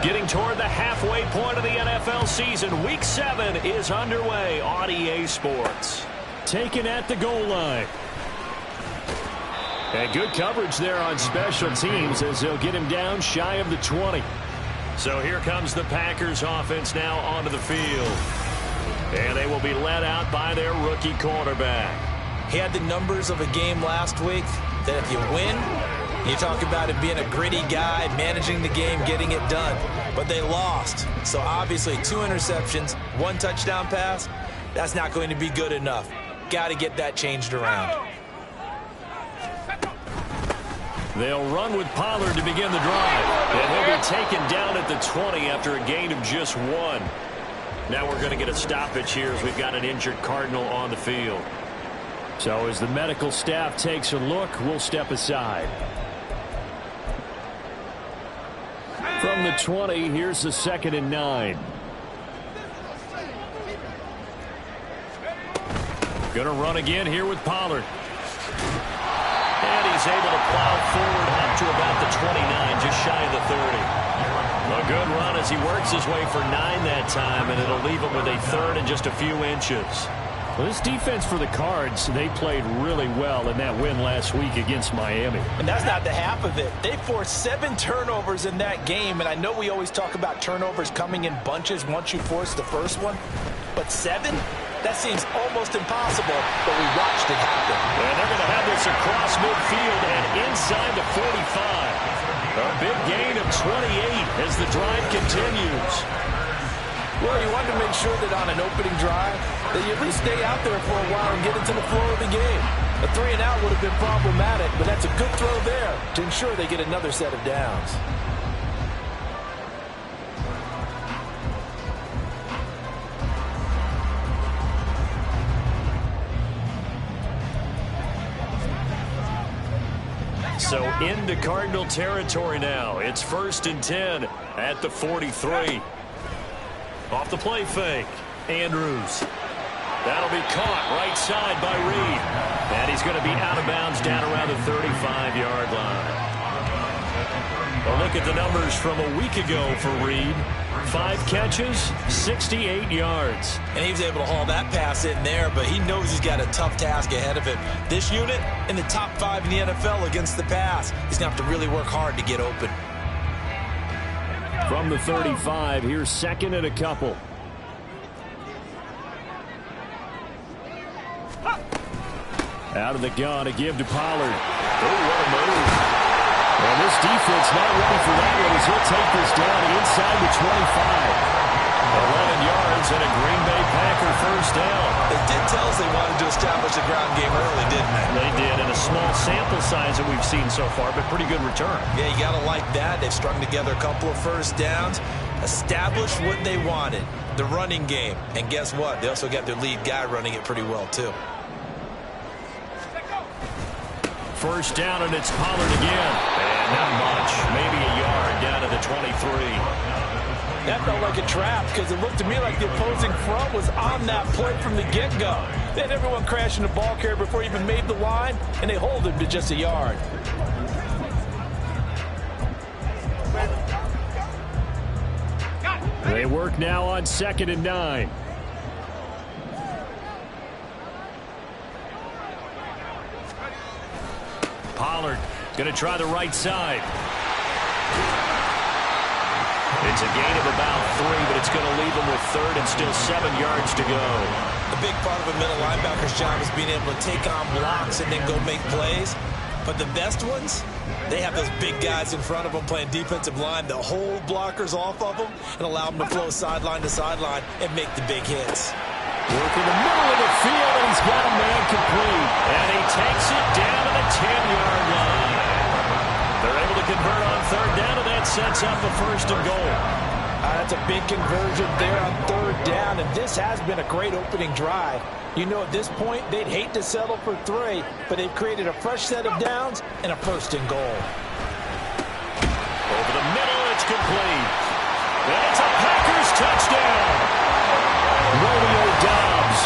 Getting toward the halfway point of the NFL season. Week 7 is underway on EA Sports. Taken at the goal line. And good coverage there on special teams as they'll get him down shy of the 20. So here comes the Packers offense now onto the field. And they will be led out by their rookie quarterback. He had the numbers of a game last week that if you win, you talk about it being a gritty guy, managing the game, getting it done. But they lost. So obviously 2 interceptions, 1 touchdown pass, that's not going to be good enough. Got to get that changed around. They'll run with Pollard to begin the drive. And he'll be taken down at the 20 after a gain of just 1. Now we're going to get a stoppage here as we've got an injured Cardinal on the field. So as the medical staff takes a look, we'll step aside. From the 20, here's the 2nd and 9. Going to run again here with Pollard. And he's able to plow forward up to about the 29, just shy of the 30. A good run as he works his way for 9 that time, and it'll leave him with a 3rd and just a few inches. Well, this defense for the Cards, they played really well in that win last week against Miami. And that's not the half of it. They forced 7 turnovers in that game, and I know we always talk about turnovers coming in bunches once you force the first one, but 7? That seems almost impossible, but we watched it happen. And they're going to have this across midfield and inside the 45. A big gain of 28 as the drive continues. Well, you want to make sure that on an opening drive, that you at least stay out there for a while and get into the flow of the game. A 3 and out would have been problematic, but that's a good throw there to ensure they get another set of downs. So into Cardinal territory now. It's 1st and 10 at the 43. Off the play fake. Andrews. That'll be caught right side by Reed. And he's going to be out of bounds down around the 35-yard line. A look at the numbers from a week ago for Reed. 5 catches, 68 yards. And he was able to haul that pass in there, but he knows he's got a tough task ahead of him. This unit in the top 5 in the NFL against the pass. He's going to have to really work hard to get open. From the 35, here's 2nd and a couple. Out of the gun to give to Pollard. Oh, what a move. And this defense not ready for that one as he'll take this down inside the 25. 11 yards and a Green Bay Packer first down. They did tell us they wanted to establish a ground game early, didn't they? They did, in a small sample size that we've seen so far, but pretty good return. Yeah, you got to like that. They've strung together a couple of first downs, established what they wanted, the running game. And guess what? They also got their lead guy running it pretty well, too. First down, and it's Pollard again. And not much, maybe a yard down to the 23. That felt like a trap because it looked to me like the opposing front was on that play from the get-go. They had everyone crashing the ball carrier before he even made the line, and they hold him to just a yard. They work now on 2nd and 9. Pollard going to try the right side. It's a gain of about 3, but it's going to leave him with 3rd and still 7 yards to go. The big part of a middle linebacker's job is being able to take on blocks and then go make plays. But the best ones, they have those big guys in front of them playing defensive line that hold blockers off of them and allow them to flow sideline to sideline and make the big hits. Working the middle of the field, and he's got a man complete. And he takes it down to the 10-yard line. They're able to convert on 3rd down, and that sets up a 1st and goal. That's a big conversion there on 3rd down, and this has been a great opening drive. You know, at this point, they'd hate to settle for 3, but they've created a fresh set of downs and a 1st and goal. Over the middle, it's complete. And it's a Packers touchdown. Romeo Doubs,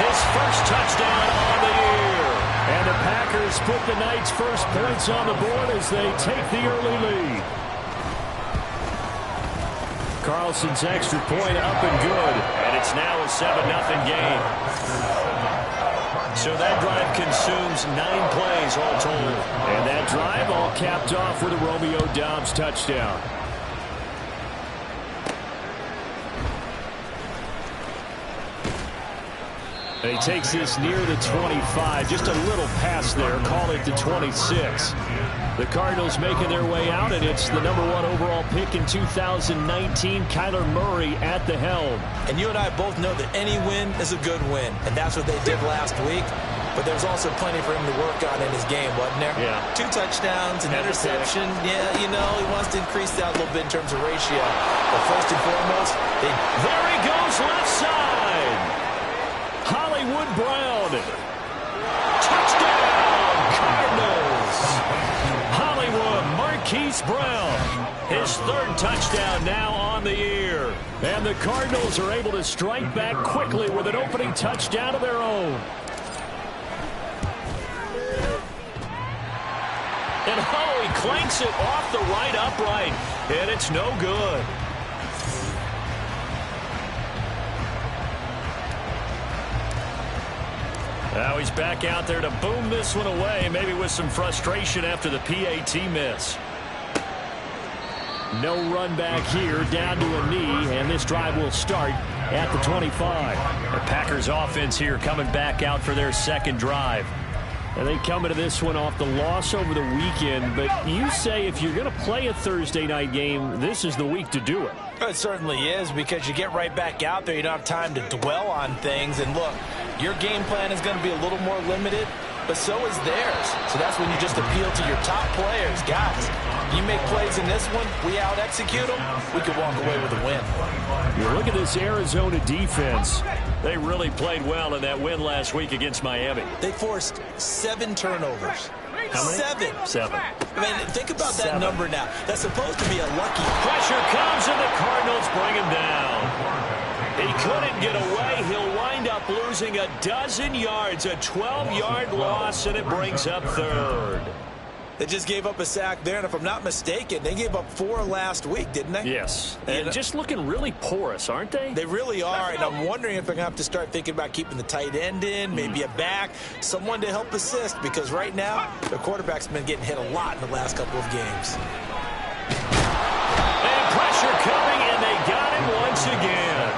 his first touchdown on the year. And the Packers put the night's first points on the board as they take the early lead. Carlson's extra point up and good. And it's now a 7-0 game. So that drive consumes 9 plays all told. And that drive all capped off with a Romeo Doubs touchdown. And he takes this near the 25. Just a little pass there. Call it the 26. The Cardinals making their way out, and it's the #1 overall pick in 2019, Kyler Murray at the helm. And you and I both know that any win is a good win, and that's what they did last week. But there's also plenty for him to work on in his game, wasn't there? Yeah. 2 touchdowns, an interception. Yeah, you know, he wants to increase that a little bit in terms of ratio. But first and foremost, there he goes left side. Hollywood Brown. Touchdown, Cardinals. Hollywood Marquise Brown. His 3rd touchdown now on the year. And the Cardinals are able to strike back quickly with an opening touchdown of their own. And he clanks it off the right upright. And it's no good. Now he's back out there to boom this one away, maybe with some frustration after the PAT miss. No run back here, down to a knee, and this drive will start at the 25. The Packers offense here coming back out for their 2nd drive. And they come into this one off the loss over the weekend, but you say if you're going to play a Thursday night game, this is the week to do it. it certainly is, because you get right back out there. You don't have time to dwell on things. And look, your game plan is going to be a little more limited, but so is theirs. So that's when you just appeal to your top players. Guys, you make plays in this one, we out-execute them, we could walk away with a win. You look at this Arizona defense. They really played well in that win last week against Miami. They forced 7 turnovers. How many? 7. I mean, think about that number now. That's supposed to be a lucky. Pressure comes, and the Cardinals bring him down. He couldn't get away. He'll wind up losing a dozen yards, a 12-yard loss, and it brings up 3rd. They just gave up a sack there, and if I'm not mistaken, they gave up 4 last week, didn't they? Yes. And just looking really porous, aren't they? They really are, and I'm wondering if they're going to have to start thinking about keeping the tight end in, maybe a back, someone to help assist, because right now, their quarterback's been getting hit a lot in the last couple of games. And pressure coming, and they got him once again.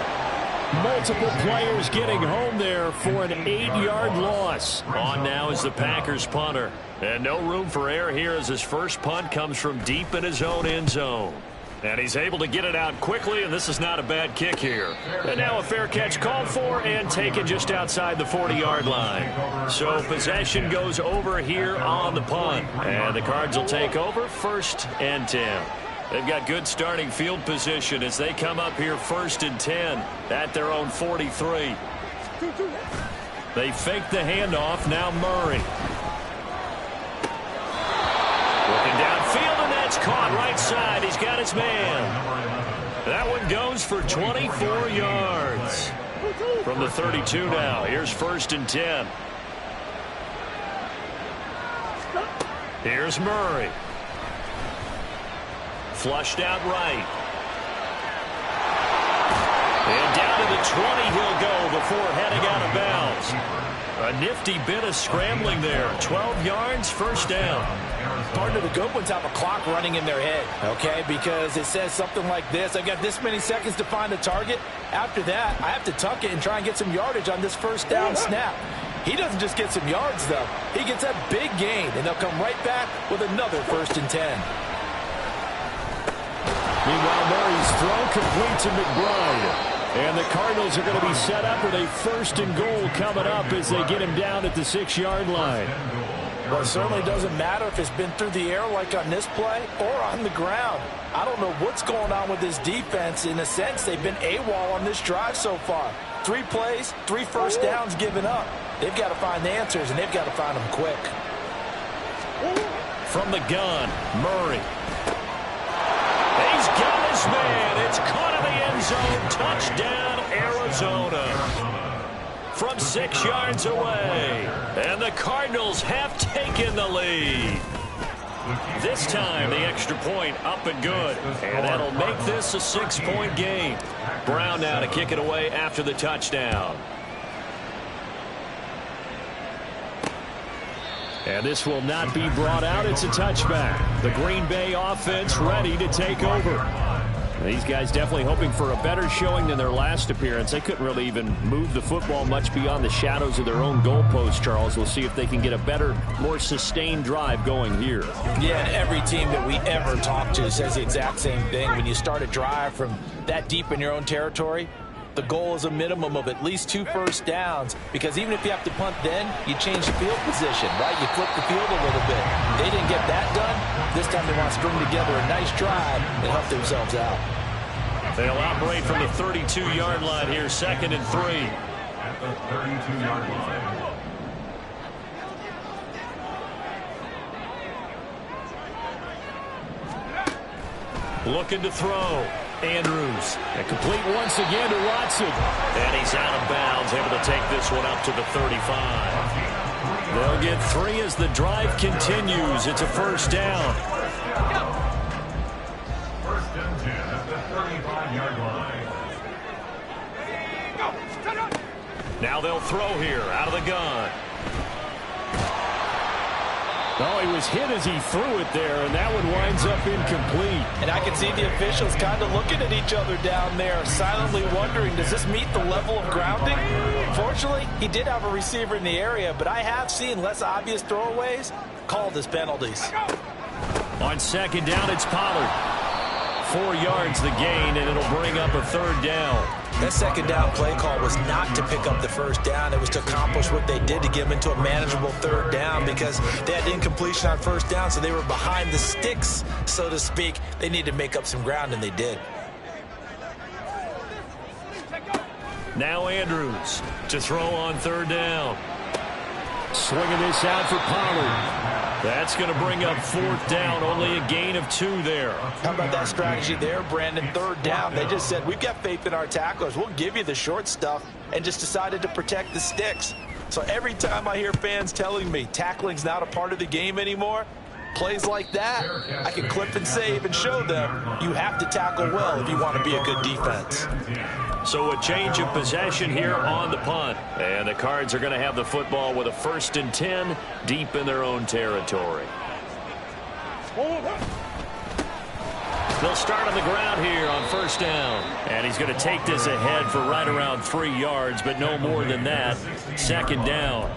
Multiple players getting home there for an 8-yard loss. On now is the Packers punter. And no room for error here as his first punt comes from deep in his own end zone. And he's able to get it out quickly, and this is not a bad kick here. And now a fair catch called for and taken just outside the 40-yard line. So possession goes over here on the punt. And the Cards will take over 1st and 10. They've got good starting field position as they come up here 1st and 10 at their own 43. They fake the handoff. Now Murray. Looking downfield, and that's caught right side. He's got his man. That one goes for 24 yards. From the 32 now. Here's 1st and 10. Here's Murray. Flushed out right. And down to the 20 he'll go before heading out of bounds. A nifty bit of scrambling there. 12 yards, 1st down. Part of the good ones have a clock running in their head, okay? Because it says something like this. I've got this many seconds to find the target. After that, I have to tuck it and try and get some yardage on this 1st down snap. He doesn't just get some yards, though. He gets a big gain, and they'll come right back with another 1st and 10. Meanwhile, Murray's throw complete to McBride. And the Cardinals are going to be set up with a 1st and goal coming up as they get him down at the 6-yard line. Well, it certainly doesn't matter if it's been through the air like on this play or on the ground. I don't know what's going on with this defense. In a sense, they've been AWOL on this drive so far. 3 plays, 3 1st downs given up. They've got to find the answers, and they've got to find them quick. From the gun, Murray. He's got his man. It's caught in the end zone. Touchdown, Arizona. From 6 yards away. And the Cardinals have taken the lead. This time, the extra point up and good. And that'll make this a 6-point game. Brown now to kick it away after the touchdown. And this will not be brought out. It's a touchback. The Green Bay offense ready to take over. These guys definitely hoping for a better showing than their last appearance. They couldn't really even move the football much beyond the shadows of their own goalpost, Charles. We'll see if they can get a better, more sustained drive going here. Yeah, and every team that we ever talk to says the exact same thing. When you start a drive from that deep in your own territory, the goal is a minimum of at least 2 first downs, because even if you have to punt then, you change the field position, right? You flip the field a little bit. They didn't get that done. This time they want to string together a nice drive and help themselves out. They'll operate from the 32-yard line here, 2nd and 3. At the 32-yard line. Looking to throw. Andrews. And complete once again to Watson. And he's out of bounds, able to take this one up to the 35. They'll get 3 as the drive continues. It's a first down. First and 10 at the 35-yard line. Now they'll throw here out of the gun. Oh, he was hit as he threw it there, and that one winds up incomplete. And I can see the officials kind of looking at each other down there, silently wondering, does this meet the level of grounding? Fortunately, he did have a receiver in the area, but I have seen less obvious throwaways called as penalties. On 2nd down, it's Pollard. 4 yards the gain, and it'll bring up a 3rd down. That 2nd down play call was not to pick up the first down. It was to accomplish what they did to get them into a manageable 3rd down, because they had incompletion on 1st down, so they were behind the sticks, so to speak. They needed to make up some ground, and they did. Now Andrews to throw on 3rd down. Swinging this out for Pollard. That's going to bring up 4th down. Only a gain of 2 there. How about that strategy there, Brandon? 3rd down. They just said, we've got faith in our tacklers. We'll give you the short stuff, and just decided to protect the sticks. So every time I hear fans telling me tackling's not a part of the game anymore, plays like that, I can clip and save and show them you have to tackle well if you want to be a good defense. So a change of possession here on the punt. And the Cards are going to have the football with a 1st and 10 deep in their own territory. They'll start on the ground here on 1st down. And he's going to take this ahead for right around 3 yards, but no more than that. 2nd down.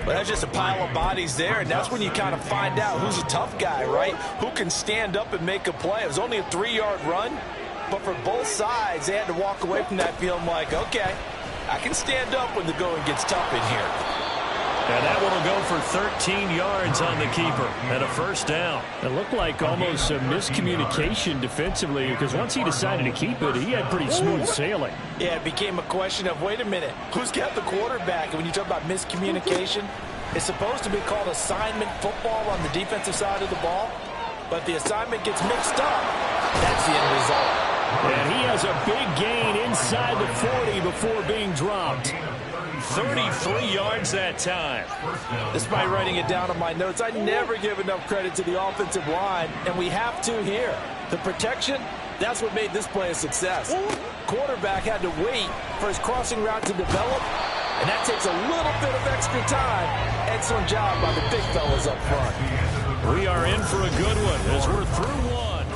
But that's just a pile of bodies there, and that's when you kind of find out who's a tough guy, right? Who can stand up and make a play. It was only a 3-yard run, but for both sides, they had to walk away from that feeling like, okay, I can stand up when the going gets tough in here. And that one will go for 13 yards on the keeper and a 1st down. It looked like almost a miscommunication defensively, because once he decided to keep it, he had pretty smooth sailing. Yeah, it became a question of, wait a minute, who's got the quarterback? And when you talk about miscommunication, it's supposed to be called assignment football on the defensive side of the ball, but the assignment gets mixed up. That's the end result. And he has a big gain inside the 40 before being dropped. 33 yards that time. Despite writing it down on my notes, I never give enough credit to the offensive line, and we have to here. The protection, that's what made this play a success. Quarterback had to wait for his crossing route to develop, and that takes a little bit of extra time. Excellent job by the big fellas up front. We are in for a good one as we're through one.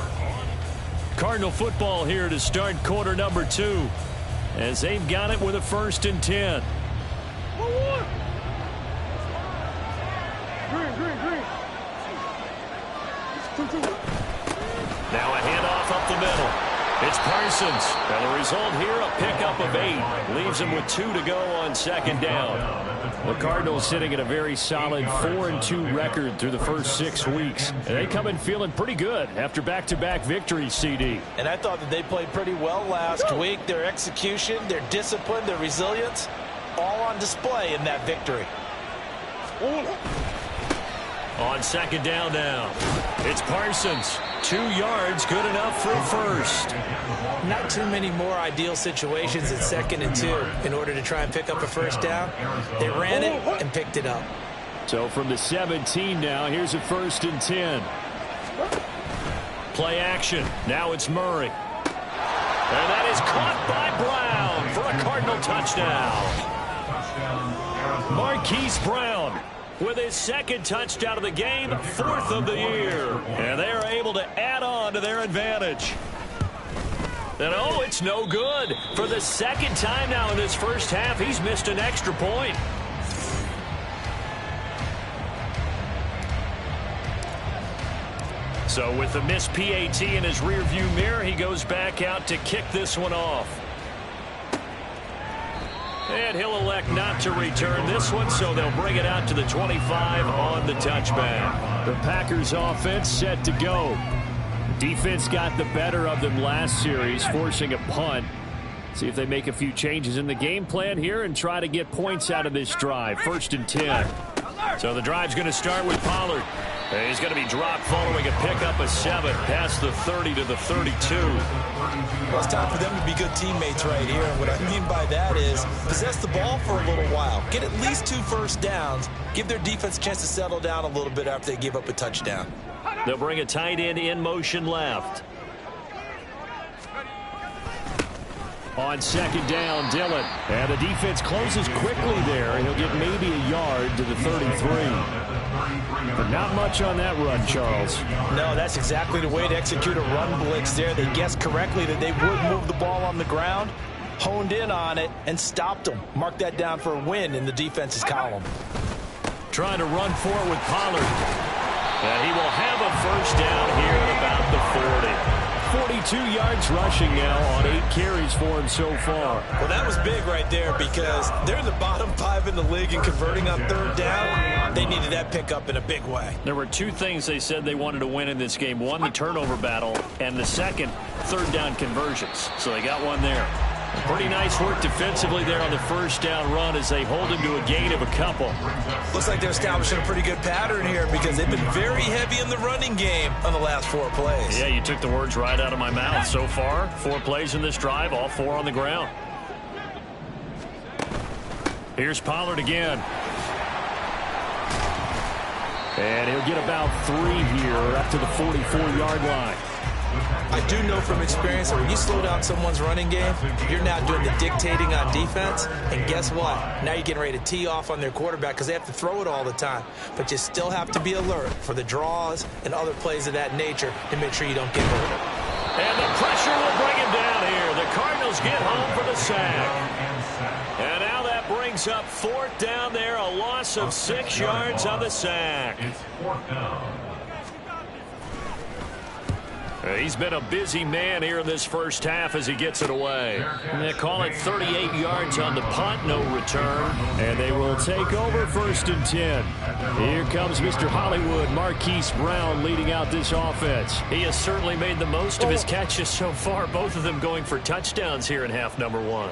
Cardinal football here to start quarter number 2, as they've got it with a 1st and 10. Now a handoff up the middle. It's Parsons. And the result here, a pickup of 8. Leaves him with 2 to go on 2nd down. The Cardinals sitting at a very solid 4-2 record through the first 6 weeks. And they come in feeling pretty good after back-to-back victories, CD. And I thought that they played pretty well last week. Their execution, their discipline, their resilience, all on display in that victory. On 2nd down now, it's Parsons. 2 yards, good enough for a 1st. Not too many more ideal situations at 2nd and 2 in order to try and pick up a 1st down. They ran it and picked it up. So from the 17 now, here's a 1st and 10. Play action. Now it's Murray. And that is caught by Brown for a Cardinal touchdown. Marquise Brown with his 2nd touchdown of the game, 4th of the year. And they are able to add on to their advantage. And oh, it's no good. For the 2nd time now in this first half, he's missed an extra point. So with the missed PAT in his rearview mirror, he goes back out to kick this one off. And he'll elect not to return this one, so they'll bring it out to the 25 on the touchback. The Packers offense set to go. Defense got the better of them last series, forcing a punt. See if they make a few changes in the game plan here and try to get points out of this drive. 1st and 10. So the drive's going to start with Pollard. He's going to be dropped following a pickup of 7 past the 30 to the 32. Well, it's time for them to be good teammates right here. And what I mean by that is possess the ball for a little while. Get at least 2 first downs. Give their defense a chance to settle down a little bit after they give up a touchdown. They'll bring a tight end in motion left. On 2nd down, Dillon. And the defense closes quickly there. He'll get maybe a yard to the 33. But not much on that run, Charles. No, that's exactly the way to execute a run blitz there. They guessed correctly that they would move the ball on the ground, honed in on it, and stopped them. Mark that down for a win in the defense's column. Trying to run forward with Pollard. And he will have a 1st down here at about the 40. 42 yards rushing now on 8 carries for him so far. Well, that was big right there because they're in the bottom 5 in the league and converting on 3rd down. They needed that pickup in a big way. There were 2 things they said they wanted to win in this game. One, the turnover battle, and the second, 3rd down conversions. So they got one there. Pretty nice work defensively there on the 1st down run as they hold him to a gain of a couple. Looks like they're establishing a pretty good pattern here because they've been very heavy in the running game on the last 4 plays. Yeah, you took the words right out of my mouth. So far, 4 plays in this drive, all 4 on the ground. Here's Pollard again. And he'll get about 3 here up to the 44-yard line. I do know from experience that when you slow down someone's running game, you're now doing the dictating on defense. And guess what? Now you're getting ready to tee off on their quarterback because they have to throw it all the time. But you still have to be alert for the draws and other plays of that nature to make sure you don't get hurt. And the pressure will bring him down here. The Cardinals get home for the sack. And now that brings up 4th down there, a loss of 6 yards on the sack. It's 4th down. He's been a busy man here in this first half as he gets it away. And they call it 38 yards on the punt, no return. And they will take over 1st and 10. Here comes Mr. Hollywood, Marquise Brown, leading out this offense. He has certainly made the most of his catches so far, both of them going for touchdowns here in half number 1.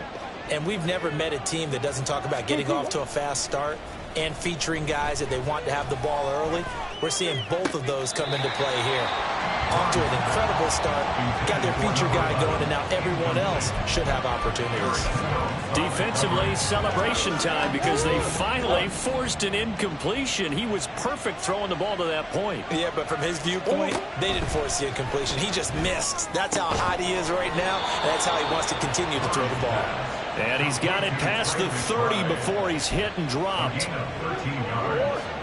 And we've never met a team that doesn't talk about getting off to a fast start and featuring guys that they want to have the ball early. We're seeing both of those come into play here. Off to an incredible start, got their feature guy going, and now everyone else should have opportunities. Defensively, celebration time because they finally forced an incompletion. He was perfect throwing the ball to that point. Yeah, but from his viewpoint, they didn't force the incompletion. He just missed. That's how hot he is right now, and that's how he wants to continue to throw the ball. And he's got it past the 30 before he's hit and dropped.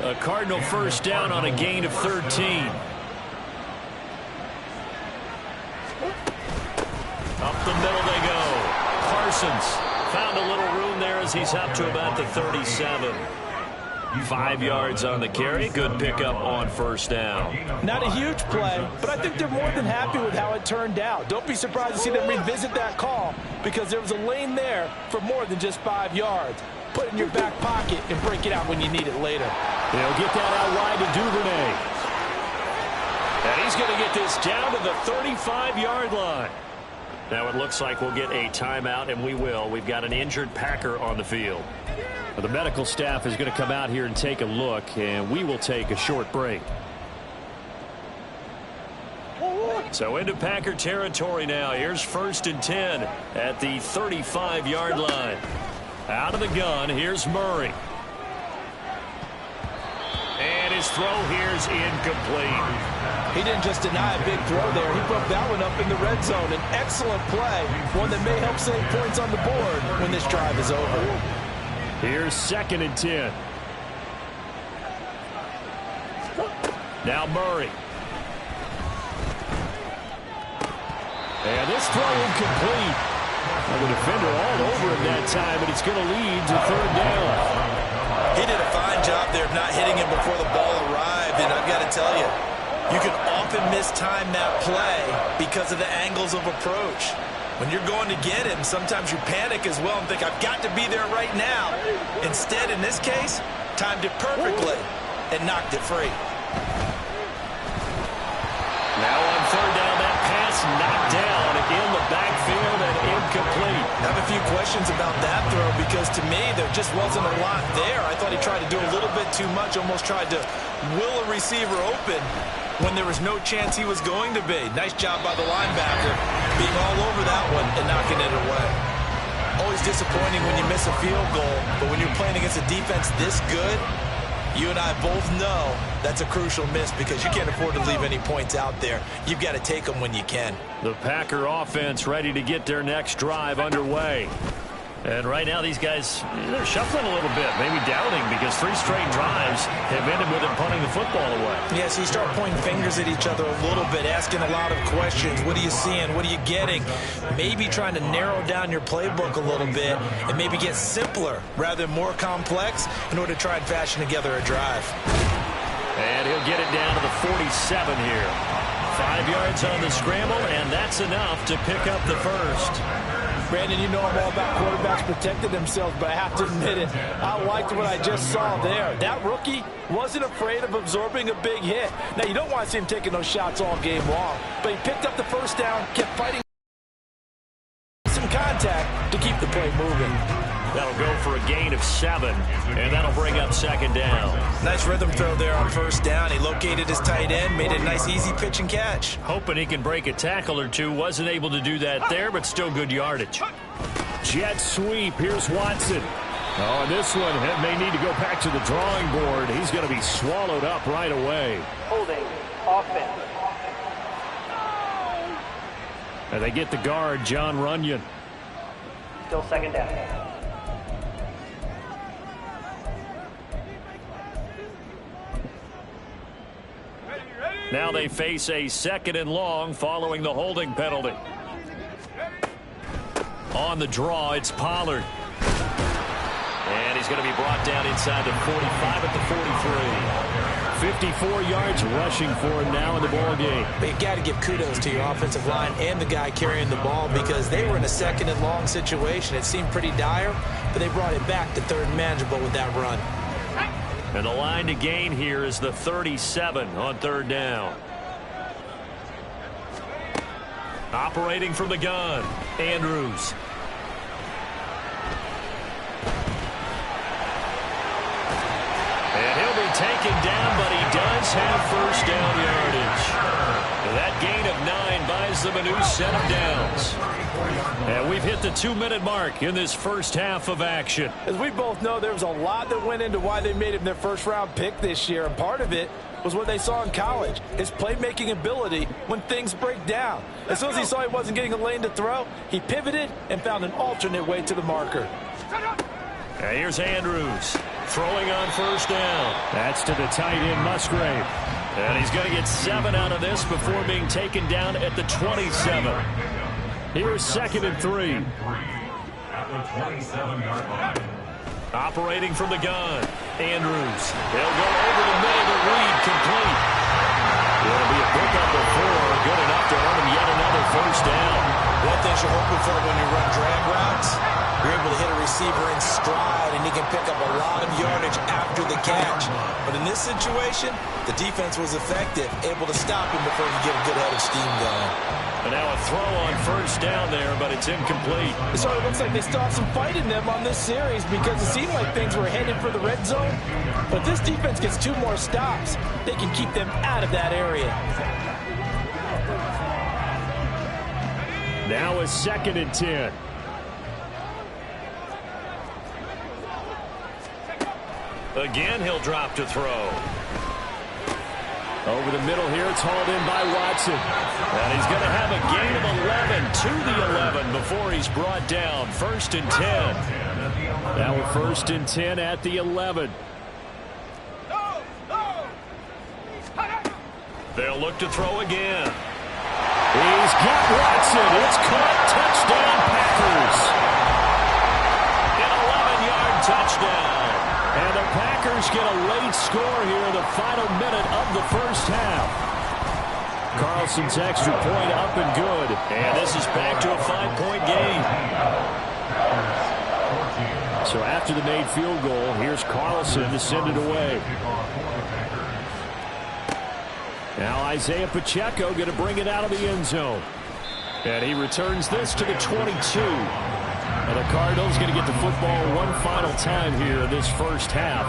A Cardinal 1st down on a gain of 13. Up the middle they go. Parsons found a little room there as he's up to about the 37. 5 yards on the carry. Good pickup on 1st down. Not a huge play, but I think they're more than happy with how it turned out. Don't be surprised to see them revisit that call because there was a lane there for more than just 5 yards. Put it in your back pocket and break it out when you need it later. They'll get that out wide to Duvernay. And he's going to get this down to the 35-yard line. Now it looks like we'll get a timeout, and we will. We've got an injured Packer on the field. The medical staff is going to come out here and take a look, and we will take a short break. So into Packer territory now. Here's 1st and 10 at the 35-yard line. Out of the gun, here's Murray. his throw here's incomplete. He didn't just deny a big throw there. He broke that one up in the red zone. An excellent play, one that may help save points on the board when this drive is over. Here's 2nd and 10. Now Murray. And this throw incomplete. Well, the defender all over him that time, and it's going to lead to 3rd down. He did a fine job there of not hitting him before the ball arrived, and I've got to tell you, you can often mistime that play because of the angles of approach. When you're going to get him, sometimes you panic as well and think, I've got to be there right now. Instead, in this case, timed it perfectly and knocked it free. Now on 3rd down, that pass knocked down in the backfield and incomplete. I have a few questions about that throw because to me there just wasn't a lot there. I thought he tried to do a little bit too much, almost tried to will a receiver open when there was no chance he was going to be. Nice job by the linebacker being all over that one and knocking it away. Always disappointing when you miss a field goal, but when you're playing against a defense this good, you and I both know that's a crucial miss because you can't afford to leave any points out there. You've got to take them when you can. The Packer offense ready to get their next drive underway. And right now these guys, they're shuffling a little bit, maybe doubting because 3 straight drives have ended with them punting the football away. Yeah, so you start pointing fingers at each other a little bit, asking a lot of questions. What are you seeing? What are you getting? Maybe trying to narrow down your playbook a little bit and maybe get simpler rather than more complex in order to try and fashion together a drive. And he'll get it down to the 47 here. 5 yards on the scramble, and that's enough to pick up the first. Brandon, you know I'm all about quarterbacks protecting themselves, but I have to admit it, I liked what I just saw there. That rookie wasn't afraid of absorbing a big hit. Now, you don't want to see him taking those shots all game long, but he picked up the first down, kept fighting some contact to keep the play moving. That'll go for a gain of 7, and that'll bring up 2nd down. Nice rhythm throw there on 1st down. He located his tight end, made a nice easy pitch and catch. Hoping he can break a tackle or two. Wasn't able to do that there, but still good yardage. Jet sweep. Here's Watson. Oh, and this one may need to go back to the drawing board. He's going to be swallowed up right away. Holding offense. And they get the guard, John Runyon. Still 2nd down. Now they face a 2nd and long following the holding penalty. On the draw, it's Pollard. And he's going to be brought down inside the 45 at the 43. 54 yards rushing for him now in the ball game. But you've got to give kudos to your offensive line and the guy carrying the ball because they were in a 2nd and long situation. It seemed pretty dire, but they brought it back to 3rd and manageable with that run. And the line to gain here is the 37 on 3rd down. Operating from the gun, Andrews. And he'll be taken down, but he does have 1st down yardage. That gain of 9 buys them a new set of downs. And we've hit the 2-minute mark in this first half of action. As we both know, there was a lot that went into why they made him their first-round pick this year, and part of it was what they saw in college, his playmaking ability when things break down. As soon as he saw he wasn't getting a lane to throw, he pivoted and found an alternate way to the marker. And here's Andrews throwing on 1st down. That's to the tight end, Musgrave. And he's going to get 7 out of this before being taken down at the 27. Here's 2nd and 3. At the 27-yard line. Operating from the gun, Andrews. They'll go over the middle to Reed, complete. It'll be a pickup of 4, good enough to earn him yet another 1st down. One thing you're hoping for when you run drag routes, you're able to hit a receiver in stride, and he can pick up a lot of yardage after the catch. But in this situation, the defense was effective, able to stop him before he get a good head of steam going. And now a throw on 1st down there, but it's incomplete. It sort of looks like they still have some fight in them on this series because it seemed like things were headed for the red zone. But if this defense gets 2 more stops, they can keep them out of that area. Now a 2nd and 10. Again, he'll drop to throw. Over the middle here, it's hauled in by Watson. And he's going to have a gain of 11 to the 11 before he's brought down. 1st and 10. Now we're 1st and 10 at the 11. They'll look to throw again. He's got Watson. It's caught. Touchdown, Packers. An 11-yard touchdown. And the Packers get a late score here in the final minute of the first half. Carlson's extra point up and good. And this is back to a 5-point game. So after the made field goal, here's Carlson to send it away. Now Isaiah Pacheco going to bring it out of the end zone. And he returns this to the 22. And the Cardinals going to get the football one final time here in this first half.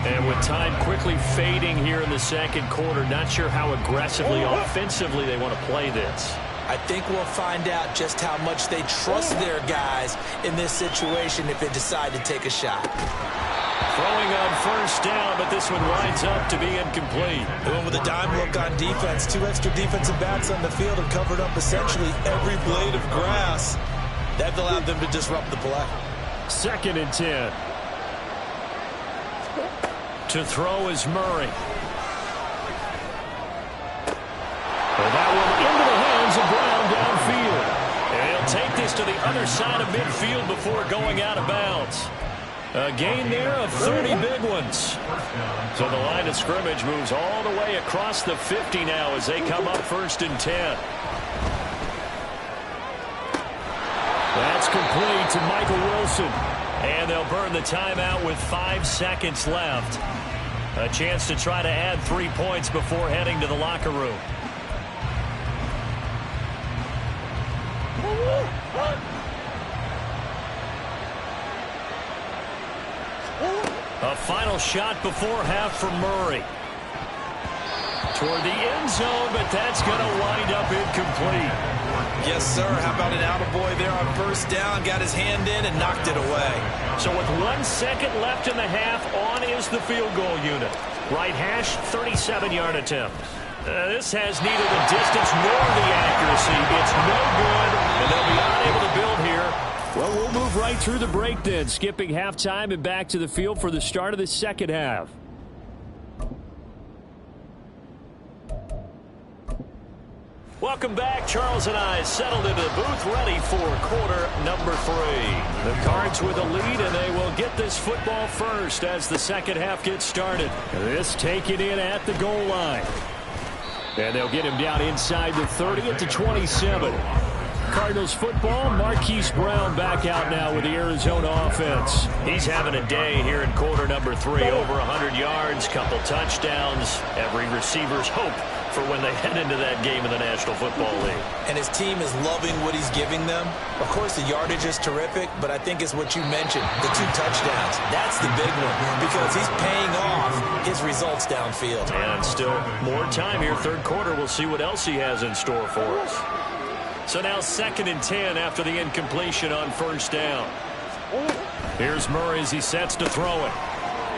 And with time quickly fading here in the second quarter, not sure how aggressively, offensively they want to play this. I think we'll find out just how much they trust their guys in this situation if they decide to take a shot. Throwing on 1st down, but this one winds up to be incomplete. They went with a dime look on defense. 2 extra defensive backs on the field and covered up essentially every blade of grass. That allowed them to disrupt the play. 2nd and 10. To throw is Murray. And that one into the hands of Brown downfield. And he'll take this to the other side of midfield before going out of bounds. A gain there of 30 big ones. So the line of scrimmage moves all the way across the 50 now as they come up 1st and 10. That's complete to Michael Wilson. And they'll burn the timeout with 5 seconds left. A chance to try to add 3 points before heading to the locker room. A final shot before half for Murray. Toward the end zone, but that's going to wind up incomplete. Yes, sir. How about an attaboy there on 1st down? Got his hand in and knocked it away. So with 1 second left in the half, on is the field goal unit. Right hash, 37-yard attempt. This has neither the distance nor the accuracy. It's no good, and they'll be unable to build here. Well, we'll move right through the break then, skipping halftime and back to the field for the start of the second half. Welcome back. Charles and I settled into the booth, ready for quarter number 3. The Cards with a lead, and they will get this football first as the second half gets started. This taken in at the goal line. And they'll get him down inside the 30 at the 27. Cardinals football, Marquise Brown back out now with the Arizona offense. He's having a day here in quarter number 3. Over 100 yards, couple touchdowns. Every receiver's hope for when they head into that game in the National Football League. And his team is loving what he's giving them. Of course, the yardage is terrific, but I think it's what you mentioned, the 2 touchdowns. That's the big one because he's paying off his results downfield. And still more time here, third quarter. We'll see what else he has in store for us. So now 2nd and 10 after the incompletion on 1st down. Here's Murray as he sets to throw it.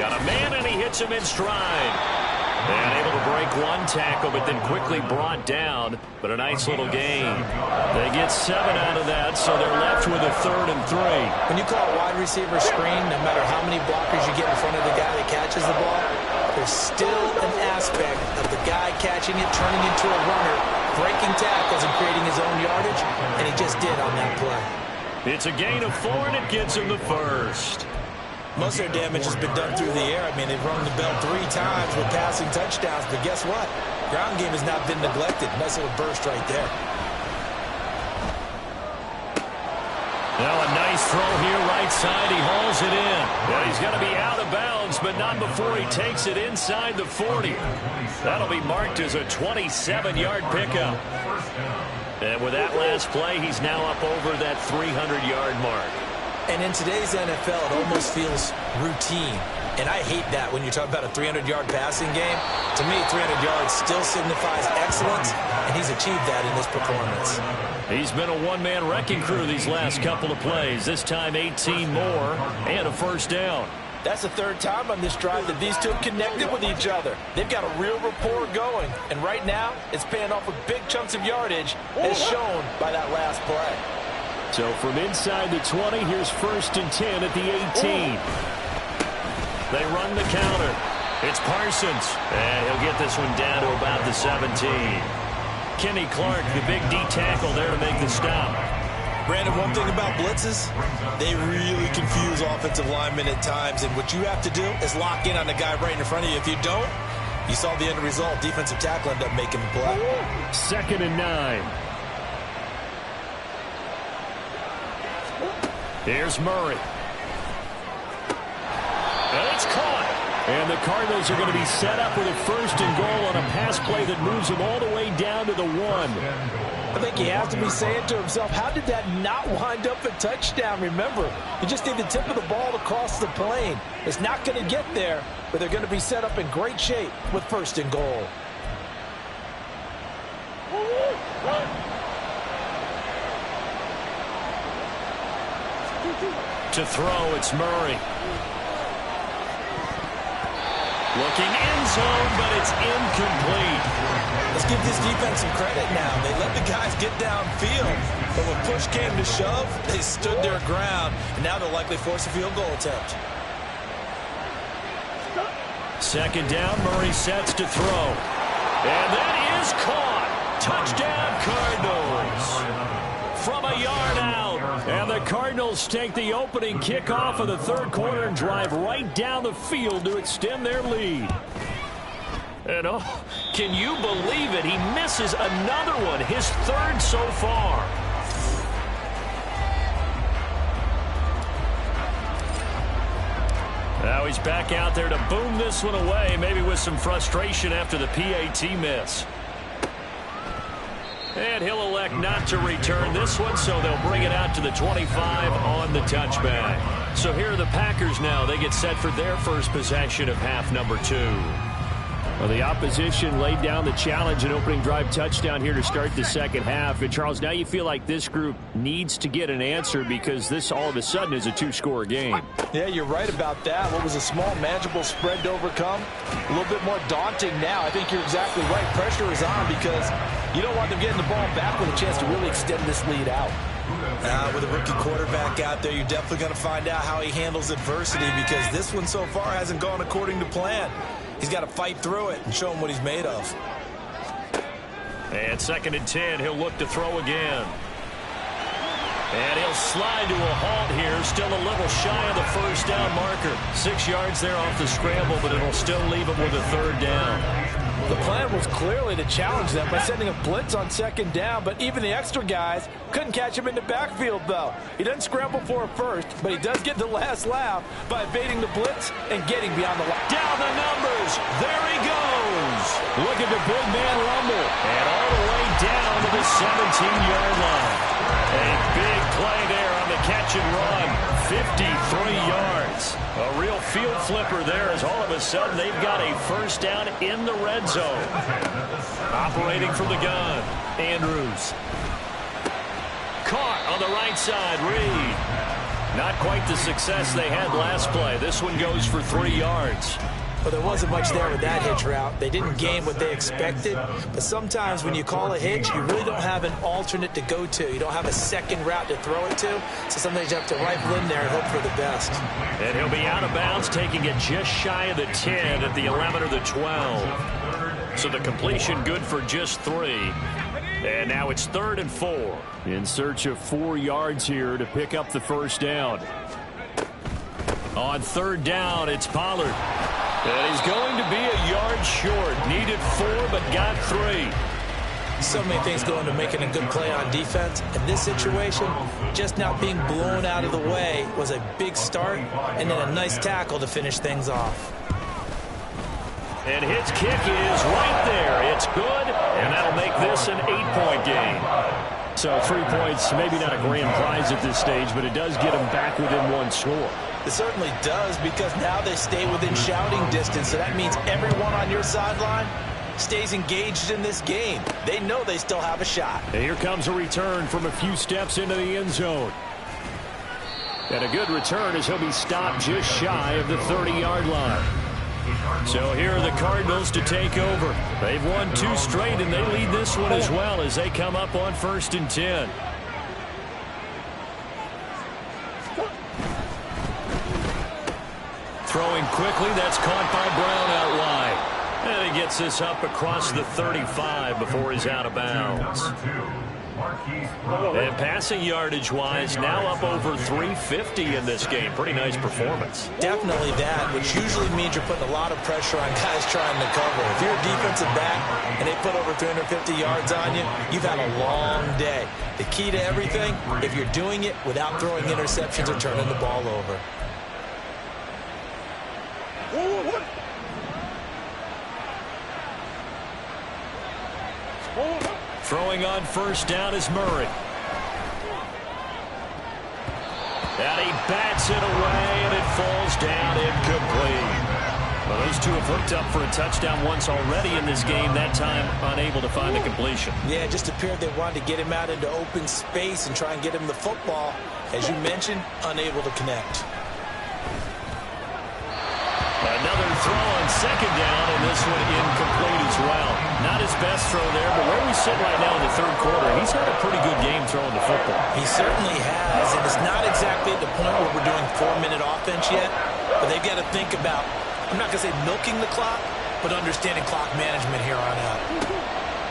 Got a man, and he hits him in stride. And able to break 1 tackle, but then quickly brought down. But a nice little gain. They get 7 out of that, so they're left with a 3rd and 3. When you call a wide receiver screen, no matter how many blockers you get in front of the guy that catches the ball, there's still an aspect of the guy catching it, turning into a runner, breaking tackles and creating his own yardage, and he just did on that play. It's a gain of 4, and it gets him the first. Most of their damage has been done through the air. I mean, they've rung the bell 3 times with passing touchdowns, but guess what? Ground game has not been neglected. Nice little burst right there. Now a nice throw here, right side. He hauls it in. Well, he's going to be out of bounds, but not before he takes it inside the 40. That'll be marked as a 27-yard pickup. And with that last play, he's now up over that 300-yard mark. And in today's NFL, it almost feels routine. And I hate that when you talk about a 300-yard passing game. To me, 300 yards still signifies excellence, and he's achieved that in this performance. He's been a one-man wrecking crew these last couple of plays. This time 18 more and a 1st down. That's the third time on this drive that these two have connected with each other. They've got a real rapport going. And right now, it's paying off with big chunks of yardage, as shown by that last play. So from inside the 20, here's 1st and 10 at the 18. They run the counter. It's Parsons. And he'll get this one down to about the 17. Kenny Clark, the big D tackle there to make the stop. Brandon, one thing about blitzes, they really confuse offensive linemen at times, and what you have to do is lock in on the guy right in front of you. If you don't, you saw the end result. Defensive tackle ended up making the play. 2nd and 9. Here's Murray. And it's caught. And the Cardinals are going to be set up with a 1st and goal on a pass play that moves them all the way down to the 1. I think he has to be saying to himself, how did that not wind up a touchdown? Remember, you just need the tip of the ball to cross the plane. It's not going to get there, but they're going to be set up in great shape with 1st and goal. To throw, it's Murray. Looking end zone, but it's incomplete. Let's give this defense some credit now. They let the guys get downfield, but when push came to shove, they stood their ground, and now they'll likely force a field goal attempt. 2nd down, Murray sets to throw. And that is caught. Touchdown, Cardinals. From a yard out. And the Cardinals take the opening kickoff of the 3rd quarter and drive right down the field to extend their lead. And oh, can you believe it? He misses another one, his 3rd so far. Now he's back out there to boom this one away, maybe with some frustration after the PAT miss. And he'll elect not to return this one, so they'll bring it out to the 25 on the touchback. So here are the Packers now. They get set for their first possession of half number 2. Well, the opposition laid down the challenge and opening drive touchdown here to start the 2nd half. And, Charles, now you feel like this group needs to get an answer because this all of a sudden is a 2-score game. Yeah, you're right about that. What was a small, manageable spread to overcome? A little bit more daunting now. I think you're exactly right. Pressure is on because you don't want them getting the ball back with a chance to really extend this lead out. With a rookie quarterback out there, you're definitely going to find out how he handles adversity because this one so far hasn't gone according to plan. He's got to fight through it and show him what he's made of. And 2nd and 10, he'll look to throw again. And he'll slide to a halt here, still a little shy of the 1st down marker. 6 yards there off the scramble, but it'll still leave him with a 3rd down. The plan was clearly to challenge them by sending a blitz on 2nd down, but even the extra guys couldn't catch him in the backfield, though. He doesn't scramble for a first, but he does get the last laugh by evading the blitz and getting beyond the line. Down the numbers. There he goes. Look at the big man rumble. And all the way down to the 17-yard line. A big play there on the catch and run. 53 yards. A real field flipper there as all of a sudden they've got a 1st down in the red zone. Operating from the gun, Andrews. Caught on the right side, Reed. Not quite the success they had last play. This one goes for 3 yards. Well, there wasn't much there with that hitch route. They didn't gain what they expected. But sometimes when you call a hitch, you really don't have an alternate to go to. You don't have a second route to throw it to. So sometimes you have to rifle in there and hope for the best. And he'll be out of bounds, taking it just shy of the 10 at the 11 or the 12. So the completion good for just 3. And now it's 3rd and 4. In search of 4 yards here to pick up the 1st down. On 3rd down, it's Pollard. And he's going to be a yard short. Needed 4, but got 3. So many things go into making a good play on defense. In this situation, just not being blown out of the way was a big start, and then a nice tackle to finish things off. And his kick is right there. It's good, and that'll make this an 8-point game. So 3 points, maybe not a grand prize at this stage, but it does get them back within 1 score. It certainly does because now they stay within shouting distance, so that means everyone on your sideline stays engaged in this game. They know they still have a shot. And here comes a return from a few steps into the end zone. And a good return as he'll be stopped just shy of the 30-yard line. So here are the Cardinals to take over. They've won 2 straight, and they lead this one as well as they come up on 1st and 10. Throwing quickly, that's caught by Brown out wide. And he gets this up across the 35 before he's out of bounds. And passing yardage-wise, now up over 350 in this game. Pretty nice performance. Definitely that, which usually means you're putting a lot of pressure on guys trying to cover. If you're a defensive back and they put over 350 yards on you, you've had a long day. The key to everything, if you're doing it without throwing interceptions or turning the ball over. Throwing on 1st down is Murray. And he bats it away, and it falls down incomplete. Well, those two have hooked up for a touchdown once already in this game, that time unable to find the completion. Yeah, it just appeared they wanted to get him out into open space and try and get him the football. As you mentioned, unable to connect. Another throw on 2nd down, and this one incomplete as well. Not his best throw there, but where we sit right now in the 3rd quarter, he's had a pretty good game throwing the football. He certainly has, and it's not exactly at the point where we're doing 4-minute offense yet, but they've got to think about, I'm not going to say milking the clock, but understanding clock management here on out.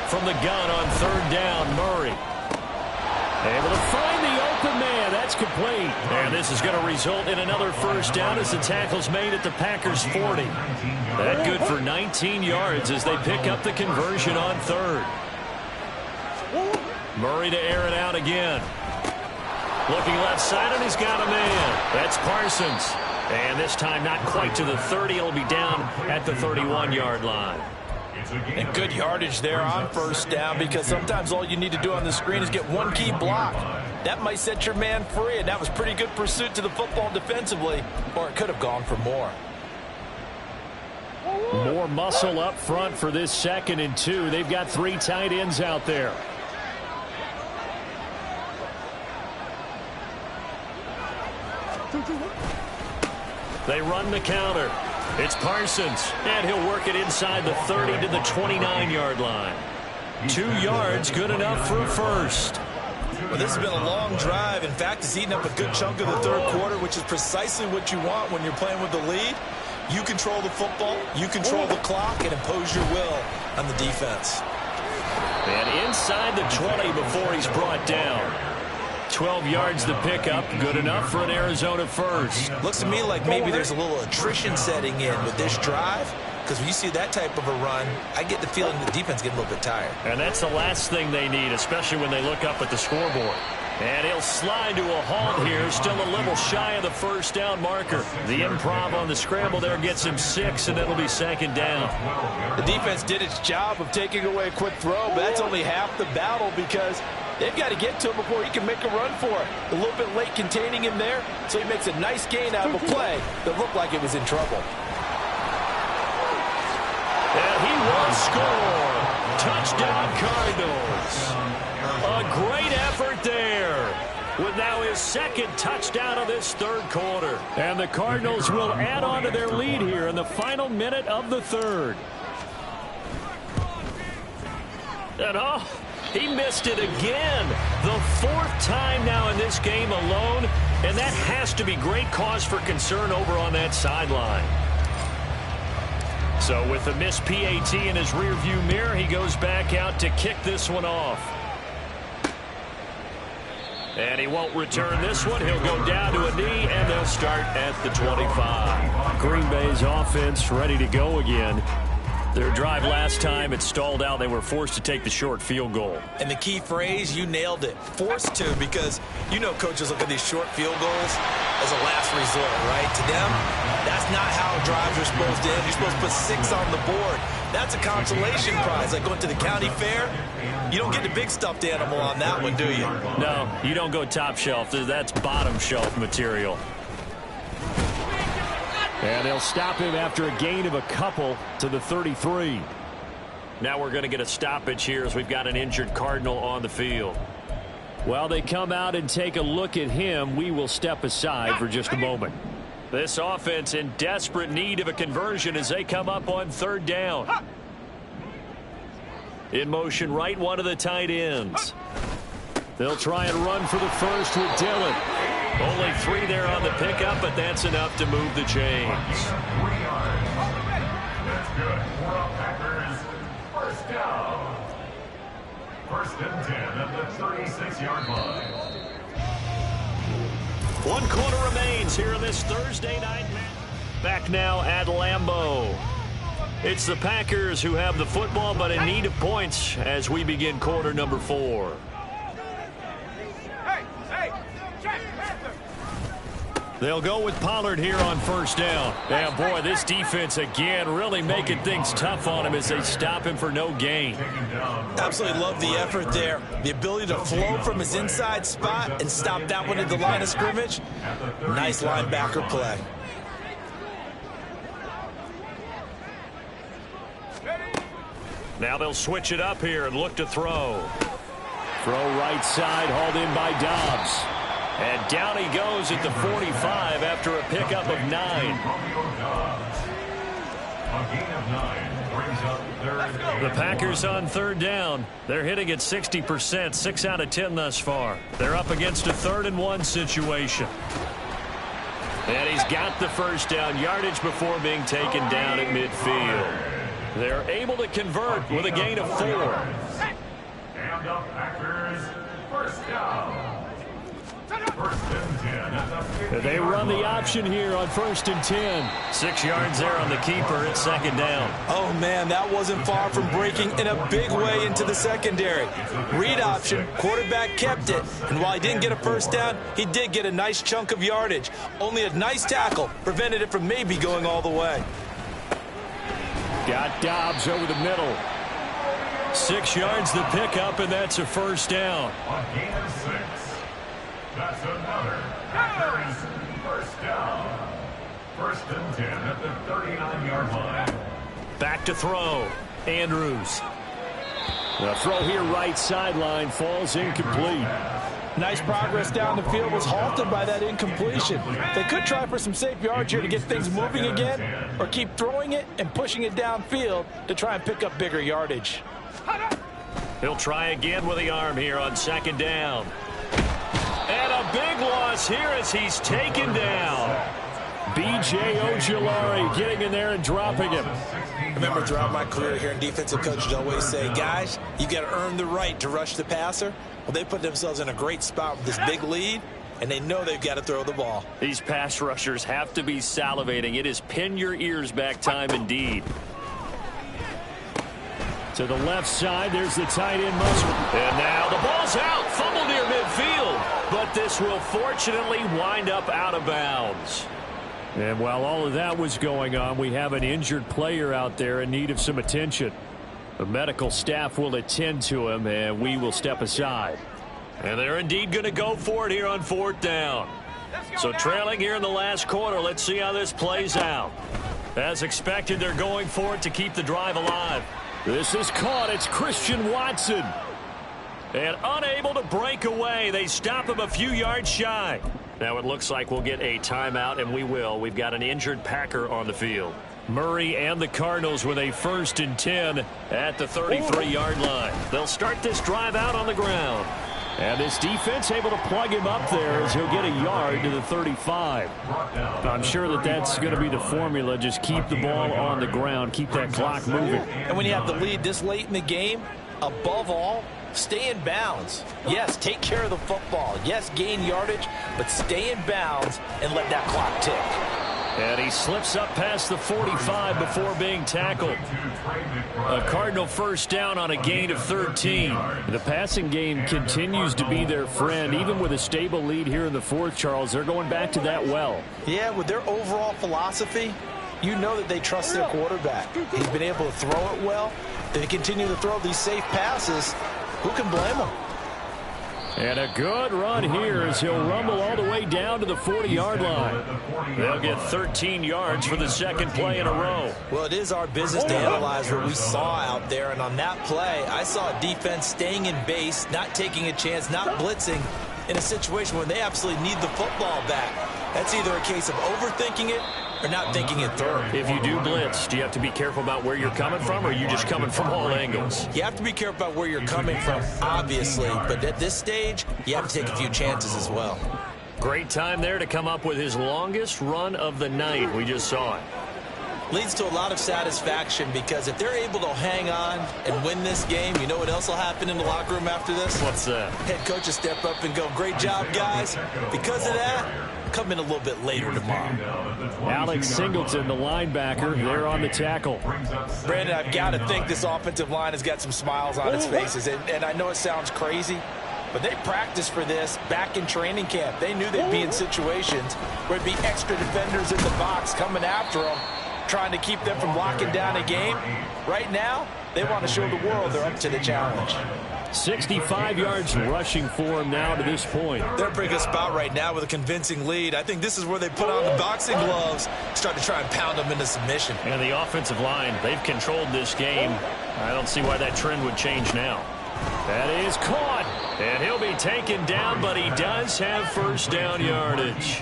From the gun on 3rd down, Murray. Able to find the open man. That's complete. And this is going to result in another 1st down as the tackle's made at the Packers' 40. That good for 19 yards as they pick up the conversion on 3rd. Murray to air it out again. Looking left side, and he's got a man. That's Parsons. And this time not quite to the 30. It'll be down at the 31-yard line. And good yardage there on 1st down, because sometimes all you need to do on the screen is get one key block. That might set your man free, and that was pretty good pursuit to the football defensively, or it could have gone for more. More muscle up front for this 2nd and 2. They've got 3 tight ends out there. They run the counter. It's Parsons, and he'll work it inside the 30 to the 29-yard line. 2 yards, good enough for a 1st. Well, this has been a long drive. In fact, it's eaten up a good chunk of the 3rd quarter, which is precisely what you want when you're playing with the lead. You control the football, you control the clock, and impose your will on the defense. And inside the 20 before he's brought down. 12 yards to pick up, good enough for an Arizona 1st. Looks to me like maybe there's a little attrition setting in with this drive, because when you see that type of a run, I get the feeling the defense getting a little bit tired. And that's the last thing they need, especially when they look up at the scoreboard. And he'll slide to a halt here, still a little shy of the 1st down marker. The improv on the scramble there gets him 6, and it'll be 2nd down. The defense did its job of taking away a quick throw, but that's only half the battle, because they've got to get to him before he can make a run for it. A little bit late containing him there, so he makes a nice gain out of a play that looked like it was in trouble. And he will score. Touchdown Cardinals. A great effort there, with now his 2nd touchdown of this 3rd quarter. And the Cardinals will add on to their lead here in the final minute of the 3rd. And he missed it again. The 4th time now in this game alone, and that has to be great cause for concern over on that sideline. So with the missed PAT in his rearview mirror, he goes back out to kick this one off. And he won't return this one. He'll go down to a knee, and they'll start at the 25. Green Bay's offense ready to go again. Their drive last time, it stalled out. They were forced to take the short field goal. And the key phrase, you nailed it, forced to, because you know coaches look at these short field goals as a last resort, right? To them, that's not how drives are supposed to end. You're supposed to put 6 on the board. That's a consolation prize, like going to the county fair. You don't get the big stuffed animal on that one, do you? No, you don't go top shelf. That's bottom shelf material. And they'll stop him after a gain of a couple to the 33. Now we're going to get a stoppage here as we've got an injured Cardinal on the field. While they come out and take a look at him, we will step aside for just a moment. This offense in desperate need of a conversion as they come up on third down. In motion, right one of the tight ends. They'll try and run for the first with Dillon. Only 3 there on the pickup, but that's enough to move the chains. That's good. For the Packers, first down. First and 10 at the 36-yard line. 1 quarter remains here in this Thursday night match. Back now at Lambeau. It's the Packers who have the football, but in need of points as we begin quarter number 4. They'll go with Pollard here on first down. And boy, this defense again really making things tough on him as they stop him for no gain. Absolutely love the effort there. The ability to flow from his inside spot and stop that one at the line of scrimmage. Nice linebacker play. Now they'll switch it up here and look to throw. Throw right side, hauled in by Dobbs. And down he goes at the 45 after a pickup of 9. The Packers on third down. They're hitting at 60%, 6 out of 10 thus far. They're up against a 3rd and 1 situation. And he's got the first down yardage before being taken down at midfield. They're able to convert with a gain of 4. And the Packers, first down. They run the option here on 1st and 10. 6 yards there on the keeper. It's 2nd down. Oh, man, that wasn't far from breaking in a big way into the secondary. Read option, quarterback kept it. And while he didn't get a first down, he did get a nice chunk of yardage. Only a nice tackle prevented it from maybe going all the way. Got Dobbs over the middle. 6 yards the pickup, and that's a first down. On gain of 6. That's another Packers first down. 1st and 10 at the 39-yard line. Back to throw. Andrews. The throw here right sideline falls incomplete. Nice progress down the field was halted by that incompletion. They could try for some safe yards here to get things moving again, or keep throwing it and pushing it downfield to try and pick up bigger yardage. He'll try again with the arm here on 2nd down. And a big loss here as he's taken down. B.J. Ojulari getting in there and dropping him. I remember throughout my career here in defensive coach, I'd always say, guys, you got to earn the right to rush the passer. Well, they put themselves in a great spot with this big lead, and they know they've got to throw the ball. These pass rushers have to be salivating. It is pin your ears back time indeed. To the left side, there's the tight end motion. And now the ball's out. Fumble near midfield. But this will fortunately wind up out of bounds. And while all of that was going on, we have an injured player out there in need of some attention. The medical staff will attend to him, and we will step aside. And they're indeed going to go for it here on 4th down. So trailing here in the last quarter, let's see how this plays out. As expected, they're going for it to keep the drive alive. This is caught. It's Christian Watson. And unable to break away. They stop him a few yards shy. Now it looks like we'll get a timeout, and we will. We've got an injured Packer on the field. Murray and the Cardinals with a 1st and 10 at the 33-yard line. They'll start this drive out on the ground. And this defense able to plug him up there as he'll get a yard to the 35. I'm sure that that's going to be the formula. Just keep the ball on the ground. Keep that clock moving. And when you have the lead this late in the game, above all, stay in bounds. Yes, take care of the football. Yes, gain yardage, but stay in bounds and let that clock tick. And he slips up past the 45 before being tackled. A Cardinal first down on a gain of 13. The passing game continues to be their friend. Even with a stable lead here in the 4th, Charles, they're going back to that well. Yeah, with their overall philosophy, you know that they trust their quarterback. He's been able to throw it well. They continue to throw these safe passes. Who can blame them? And a good run here as he'll rumble all the way down to the 40-yard line. They'll get 13 yards for the second play in a row. Well, it is our business to analyze what we saw out there. And on that play, I saw a defense staying in base, not taking a chance, not blitzing in a situation when they absolutely need the football back. That's either a case of overthinking it or not thinking it through. If you do blitz, do you have to be careful about where you're coming from, or are you just coming from all angles? You have to be careful about where you're coming from, obviously. But at this stage, you have to take a few chances as well. Great time there to come up with his longest run of the night. We just saw it. Leads to a lot of satisfaction because if they're able to hang on and win this game, you know what else will happen in the locker room after this? What's that? Head coach will step up and go, great job, guys. Because of that, come in a little bit later tomorrow. Alex Singleton, the linebacker, there on the tackle. Brandon, I've got to think this offensive line has got some smiles on its faces. And I know it sounds crazy, but they practiced for this back in training camp. They knew they'd be in situations where there'd be extra defenders in the box coming after them, trying to keep them from locking down a game. Right now, they want to show the world they're up to the challenge. 65 yards rushing for him now to this point. They're a pretty good spot right now with a convincing lead. I think this is where they put on the boxing gloves, start to try and pound them into submission. And the offensive line, they've controlled this game. I don't see why that trend would change now. That is caught. And he'll be taken down, but he does have first down yardage.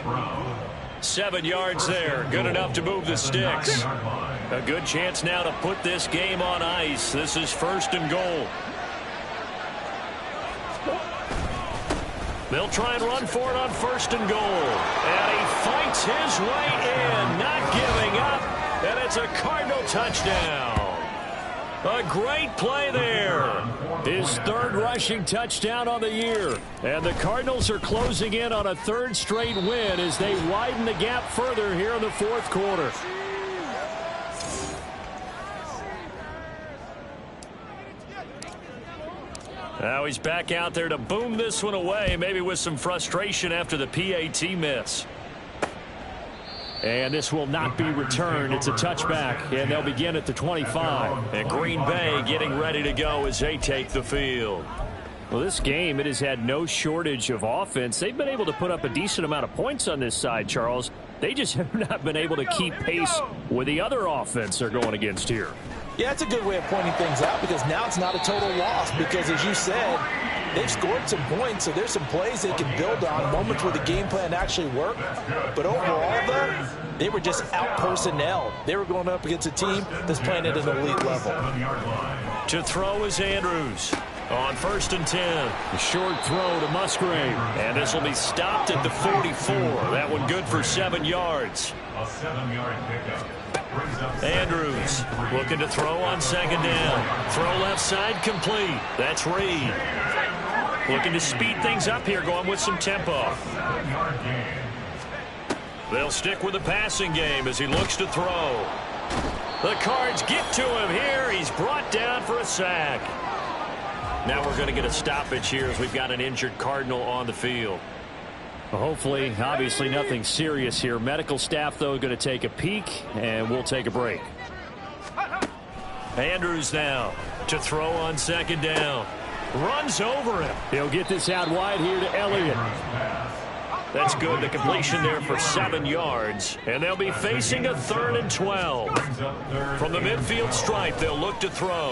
7 yards there. Good enough to move the sticks. A good chance now to put this game on ice. This is first and goal. They'll try and run for it on first and goal. And he fights his way in, not giving up. And it's a Cardinal touchdown. A great play there. His third rushing touchdown on the year. And the Cardinals are closing in on a third straight win as they widen the gap further here in the fourth quarter. Now he's back out there to boom this one away, maybe with some frustration after the PAT miss. And this will not be returned. It's a touchback, and they'll begin at the 25. And Green Bay getting ready to go as they take the field. Well, this game, it has had no shortage of offense. They've been able to put up a decent amount of points on this side, Charles. They just have not been able to keep pace with the other offense they're going against here. Yeah, it's a good way of pointing things out because now it's not a total loss because, as you said, they've scored some points, so there's some plays they can build on, moments where the game plan actually worked. But overall, though, they were just out-personnel. They were going up against a team that's playing at an elite level. To throw is Andrews on first and 10. A short throw to Musgrave. And this will be stopped at the 44. That one good for 7 yards. A 7-yard pickup. Andrews looking to throw on second down. Throw left side complete. That's Reed. Looking to speed things up here, going with some tempo. They'll stick with the passing game as he looks to throw. The Cards get to him here. He's brought down for a sack. Now we're going to get a stoppage here as we've got an injured Cardinal on the field. Well, hopefully, obviously nothing serious here. Medical staff, though, going to take a peek, and we'll take a break. Andrews now to throw on second down. Runs over him. He'll get this out wide here to Elliott. That's good. The completion there for 7 yards. And they'll be facing a 3rd and 12. From the midfield stripe, they'll look to throw.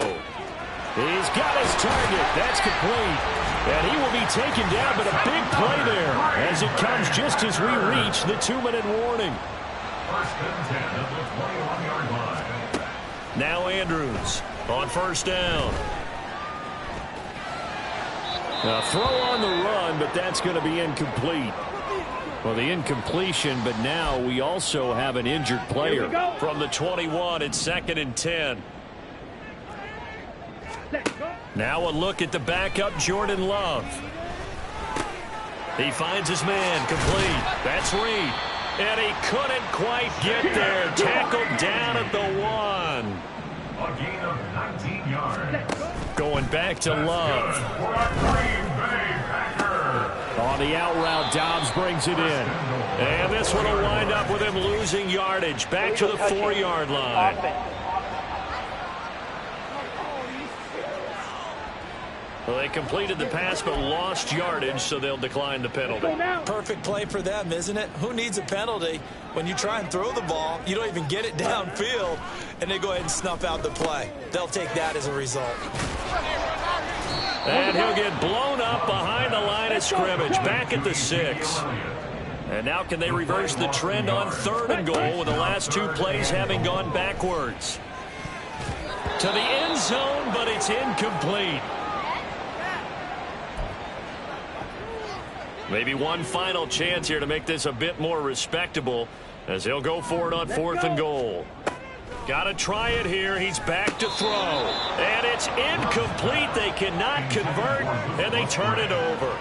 He's got his target. That's complete. And he will be taken down, but a big play there as it comes just as we reach the 2-minute warning. First and 10 at the 21-yard line. Now Andrews on first down. A throw on the run, but that's going to be incomplete. Well, the incompletion, but now we also have an injured player. From the 21, it's 2nd and 10. Now a look at the backup, Jordan Love. He finds his man complete. That's Reed. And he couldn't quite get there. Tackled down at the 1. A gain of 19 yards. Going back to Love. On the out route, Dobbs brings it in. And this one will wind up with him losing yardage. Back to the 4-yard line. Well, they completed the pass but lost yardage, so they'll decline the penalty. Perfect play for them, isn't it? Who needs a penalty when you try and throw the ball, you don't even get it downfield, and they go ahead and snuff out the play. They'll take that as a result. And he'll get blown up behind the line of scrimmage, back at the 6. And now can they reverse the trend on 3rd and goal with the last 2 plays having gone backwards? To the end zone, but it's incomplete. Maybe one final chance here to make this a bit more respectable as he'll go for it on 4th and goal. Got to try it here. He's back to throw. And it's incomplete. They cannot convert, and they turn it over.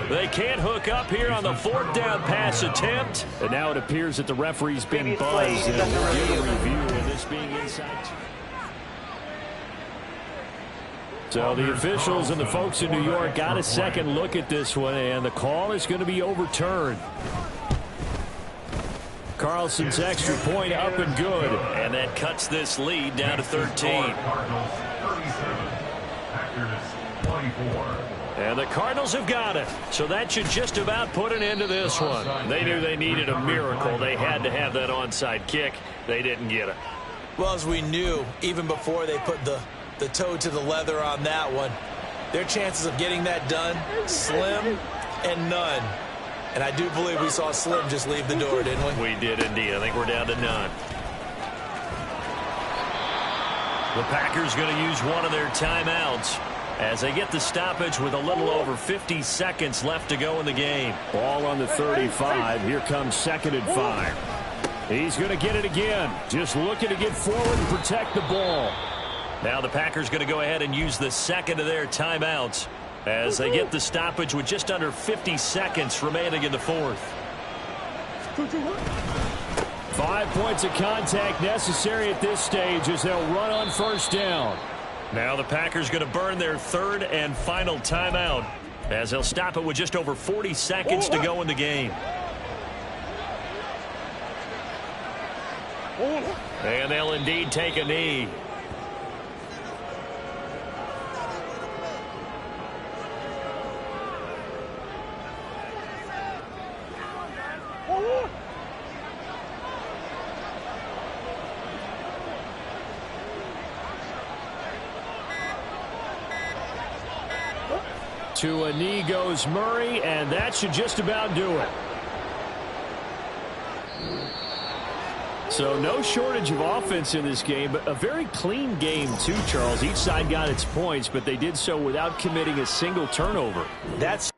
They can't hook up here on the 4th down pass attempt. And now it appears that the referee's been buzzed, and we'll give a review of this being inside. So the officials and the folks in New York got a second look at this one, and the call is going to be overturned. Carlson's extra point up and good. And that cuts this lead down to 13. And the Cardinals have got it. So that should just about put an end to this one. They knew they needed a miracle. They had to have that onside kick. They didn't get it. Well, as we knew, even before they put the toe to the leather on that one, their chances of getting that done, slim and none. And I do believe we saw Slim just leave the door, didn't we? We did indeed. I think we're down to none. The Packers going to use one of their timeouts as they get the stoppage with a little over 50 seconds left to go in the game. Ball on the 35. Here comes 2nd and 5. He's going to get it again. Just looking to get forward and protect the ball. Now the Packers going to go ahead and use the second of their timeouts as they get the stoppage with just under 50 seconds remaining in the 4th. 5 points of contact necessary at this stage as they'll run on 1st down. Now the Packers going to burn their 3rd and final timeout as they'll stop it with just over 40 seconds to go in the game. And they'll indeed take a knee. To a knee goes Murray, and that should just about do it. So no shortage of offense in this game, but a very clean game too, Charles. Each side got its points, but they did so without committing a single turnover. That's